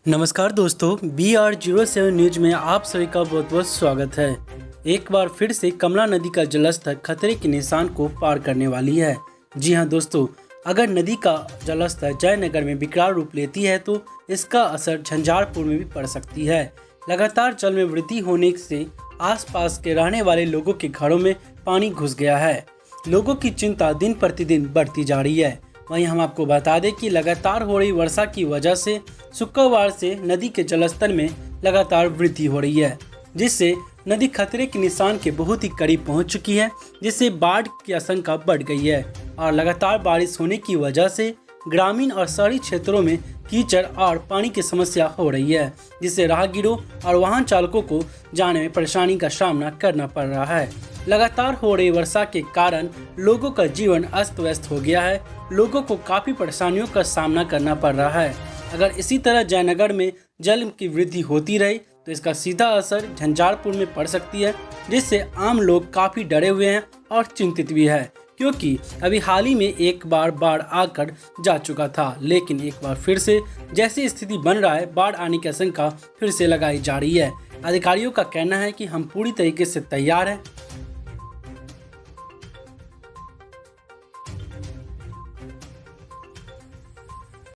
नमस्कार दोस्तों, BR07 news में आप सभी का बहुत बहुत स्वागत है। एक बार फिर से कमला नदी का जलस्तर खतरे के निशान को पार करने वाली है। जी हां दोस्तों, अगर नदी का जलस्तर जयनगर में विकराल रूप लेती है तो इसका असर झंझारपुर में भी पड़ सकती है। लगातार जल में वृद्धि होने से आसपास के रहने वाले लोगों के घरों में पानी घुस गया है। लोगों की चिंता दिन प्रतिदिन बढ़ती जा रही है। वहीं हम आपको बता दें कि लगातार हो रही वर्षा की वजह से शुक्रवार से नदी के जलस्तर में लगातार वृद्धि हो रही है, जिससे नदी खतरे के निशान के बहुत ही करीब पहुंच चुकी है, जिससे बाढ़ की आशंका बढ़ गई है। और लगातार बारिश होने की वजह से ग्रामीण और शहरी क्षेत्रों में कीचड़ और पानी की समस्या हो रही है, जिससे राहगीरों और वाहन चालकों को जाने में परेशानी का सामना करना पड़ रहा है। लगातार हो रही वर्षा के कारण लोगों का जीवन अस्त व्यस्त हो गया है। लोगों को काफ़ी परेशानियों का सामना करना पड़ रहा है। अगर इसी तरह जयनगर में जल की वृद्धि होती रही तो इसका सीधा असर झंझारपुर में पड़ सकती है, जिससे आम लोग काफ़ी डरे हुए हैं और चिंतित भी है, क्योंकि अभी हाल ही में एक बार बाढ़ आकर जा चुका था, लेकिन एक बार फिर से जैसी स्थिति बन रहा है, बाढ़ आने की आशंका फिर से लगाई जा रही है। अधिकारियों का कहना है कि हम पूरी तरीके से तैयार हैं